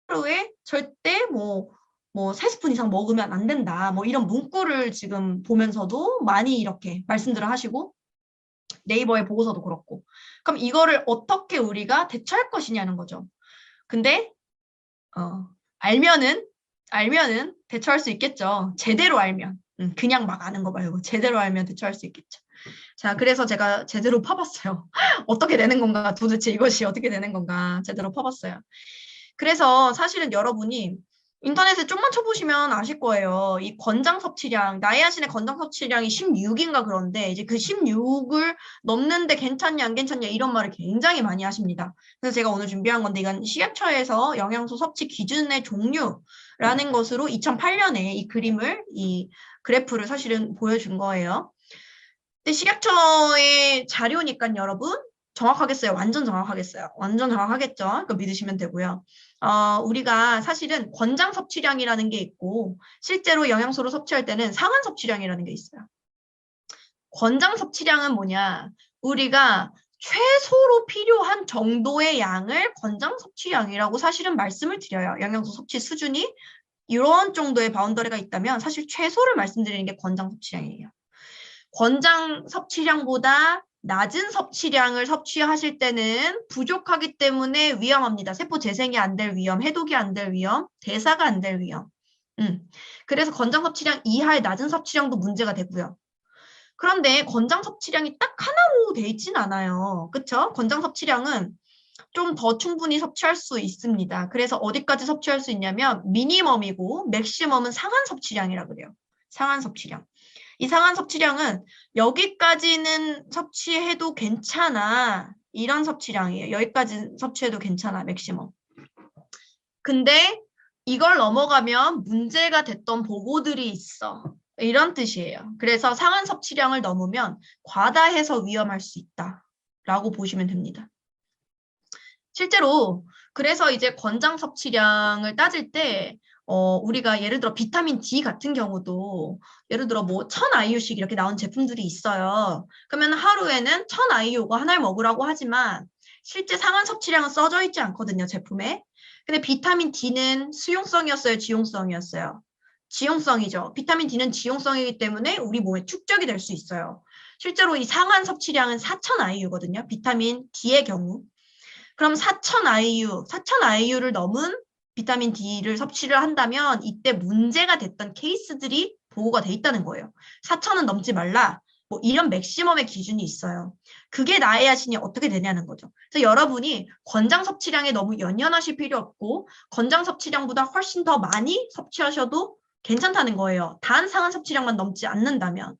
하루에 절대 뭐 3스푼 이상 먹으면 안 된다. 뭐 이런 문구를 지금 보면서도 많이 이렇게 말씀들을 하시고 네이버의 보고서도 그렇고. 그럼 이거를 어떻게 우리가 대처할 것이냐는 거죠. 근데 알면은 대처할 수 있겠죠. 제대로 알면. 그냥 막 아는 거 말고 제대로 알면 대처할 수 있겠죠. 자, 그래서 제가 제대로 파봤어요. 어떻게 되는 건가, 도대체 이것이 어떻게 되는 건가, 제대로 파봤어요. 그래서 사실은 여러분이 인터넷에 좀만 쳐보시면 아실 거예요. 이 권장 섭취량, 나이아신의 권장 섭취량이 16인가 그런데 이제 그 16을 넘는데 괜찮냐 안 괜찮냐 이런 말을 굉장히 많이 하십니다. 그래서 제가 오늘 준비한 건데 이건 식약처에서 영양소 섭취 기준의 종류라는 것으로 2008년에 이 그림을, 이 그래프를 사실은 보여준 거예요. 근데 식약처의 자료니까 여러분 정확하겠어요? 완전 정확하겠어요? 완전 정확하겠죠? 그거 믿으시면 되고요. 우리가 사실은 권장 섭취량이라는 게 있고 실제로 영양소를 섭취할 때는 상한 섭취량이라는 게 있어요. 권장 섭취량은 뭐냐? 우리가 최소로 필요한 정도의 양을 권장 섭취량이라고 사실은 말씀을 드려요. 영양소 섭취 수준이 이런 정도의 바운더리가 있다면 사실 최소를 말씀드리는 게 권장 섭취량이에요. 권장 섭취량보다 낮은 섭취량을 섭취하실 때는 부족하기 때문에 위험합니다. 세포 재생이 안 될 위험, 해독이 안 될 위험, 대사가 안 될 위험. 그래서 권장 섭취량 이하의 낮은 섭취량도 문제가 되고요. 그런데 권장 섭취량이 딱 하나로 돼 있진 않아요. 그렇죠? 권장 섭취량은 좀 더 충분히 섭취할 수 있습니다. 그래서 어디까지 섭취할 수 있냐면 미니멈이고 맥시멈은 상한 섭취량이라 그래요. 상한 섭취량. 이 상한 섭취량은 여기까지는 섭취해도 괜찮아. 이런 섭취량이에요. 여기까지 섭취해도 괜찮아. 맥시멈. 근데 이걸 넘어가면 문제가 됐던 보고들이 있어. 이런 뜻이에요. 그래서 상한 섭취량을 넘으면 과다해서 위험할 수 있다라고 보시면 됩니다. 실제로 그래서 이제 권장 섭취량을 따질 때 우리가 예를 들어 비타민 D 같은 경우도 예를 들어 뭐 1000IU씩 이렇게 나온 제품들이 있어요. 그러면 하루에는 1000IU가 하나를 먹으라고 하지만 실제 상한 섭취량은 써져 있지 않거든요, 제품에. 근데 비타민 D는 수용성이었어요, 지용성이었어요? 지용성이죠. 비타민 D는 지용성이기 때문에 우리 몸에 축적이 될 수 있어요. 실제로 이 상한 섭취량은 4000IU거든요. 비타민 D의 경우. 그럼 4000IU를 넘은 비타민 D를 섭취를 한다면 이때 문제가 됐던 케이스들이 보고가 돼 있다는 거예요. 4000은 넘지 말라. 뭐 이런 맥시멈의 기준이 있어요. 그게 나이아신이 어떻게 되냐는 거죠. 그래서 여러분이 권장 섭취량에 너무 연연하실 필요 없고 권장 섭취량보다 훨씬 더 많이 섭취하셔도 괜찮다는 거예요. 단 상한 섭취량만 넘지 않는다면.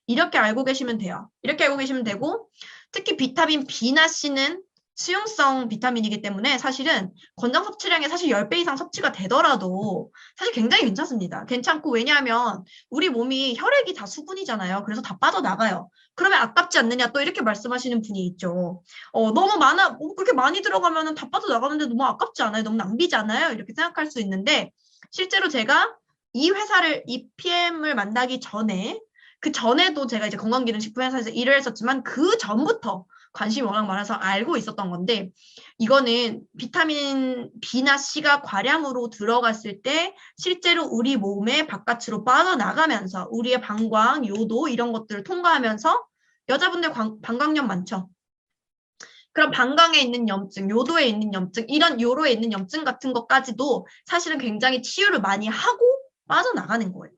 이렇게 알고 계시면 돼요. 이렇게 알고 계시면 되고 특히 비타민 B나 C는 수용성 비타민이기 때문에 사실은 권장 섭취량의 사실 10배 이상 섭취가 되더라도 사실 굉장히 괜찮습니다. 괜찮고 왜냐하면 우리 몸이 혈액이 다 수분이잖아요. 그래서 다 빠져나가요. 그러면 아깝지 않느냐 또 이렇게 말씀하시는 분이 있죠. 너무 많아, 그렇게 많이 들어가면 다 빠져나가는데 너무 아깝지 않아요? 너무 낭비잖아요? 이렇게 생각할 수 있는데 실제로 제가 이 회사를, 이 PM을 만나기 전에 그 전에도 제가 이제 건강기능식품회사에서 일을 했었지만 그 전부터 관심이 워낙 많아서 알고 있었던 건데 이거는 비타민 B나 C가 과량으로 들어갔을 때 실제로 우리 몸의 바깥으로 빠져나가면서 우리의 방광, 요도 이런 것들을 통과하면서 여자분들 방광염 많죠? 그럼 방광에 있는 염증, 요도에 있는 염증, 이런 요로에 있는 염증 같은 것까지도 사실은 굉장히 치유를 많이 하고 빠져나가는 거예요.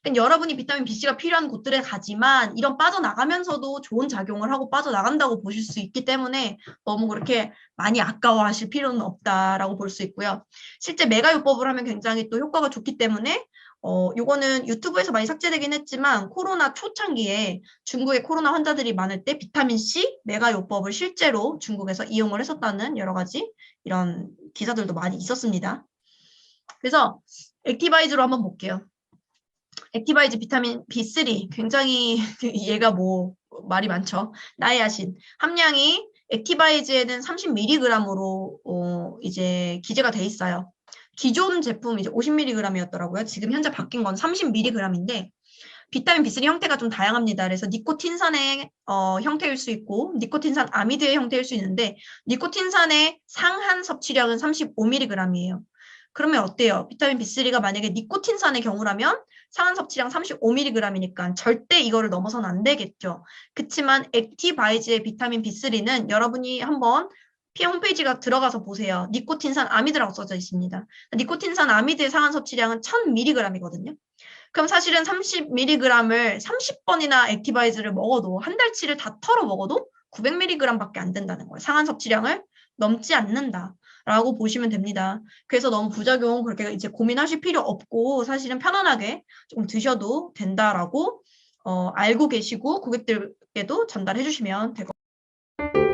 그러니까 여러분이 비타민 BC가 필요한 곳들에 가지만 이런 빠져나가면서도 좋은 작용을 하고 빠져나간다고 보실 수 있기 때문에 너무 그렇게 많이 아까워하실 필요는 없다라고 볼 수 있고요. 실제 메가요법을 하면 굉장히 또 효과가 좋기 때문에 요거는 유튜브에서 많이 삭제되긴 했지만 코로나 초창기에 중국에 코로나 환자들이 많을 때 비타민C 메가요법을 실제로 중국에서 이용을 했었다는 여러 가지 이런 기사들도 많이 있었습니다. 그래서 액티바이즈로 한번 볼게요. 액티바이즈 비타민 B3 굉장히 얘가 뭐 말이 많죠. 나이아신 함량이 액티바이즈에는 30mg으로 이제 기재가 돼 있어요. 기존 제품 이제 50mg이었더라고요. 지금 현재 바뀐 건 30mg인데 비타민 B3 형태가 좀 다양합니다. 그래서 니코틴산의 형태일 수 있고 니코틴산 아미드의 형태일 수 있는데 니코틴산의 상한 섭취량은 35mg이에요. 그러면 어때요? 비타민 B3가 만약에 니코틴산의 경우라면 상한 섭취량 35mg이니까 절대 이거를 넘어서는 안 되겠죠. 그치만 액티바이즈의 비타민 B3는 여러분이 한번 피 홈페이지가 들어가서 보세요. 니코틴산 아미드라고 써져 있습니다. 니코틴산 아미드의 상한 섭취량은 1000mg이거든요. 그럼 사실은 30mg을 30번이나 액티바이즈를 먹어도 한 달치를 다 털어 먹어도 900mg밖에 안 된다는 거예요. 상한 섭취량을 넘지 않는다라고 보시면 됩니다. 그래서 너무 부작용 그렇게 이제 고민하실 필요 없고 사실은 편안하게 조금 드셔도 된다라고 알고 계시고 고객들께도 전달해 주시면 될 것 같아요.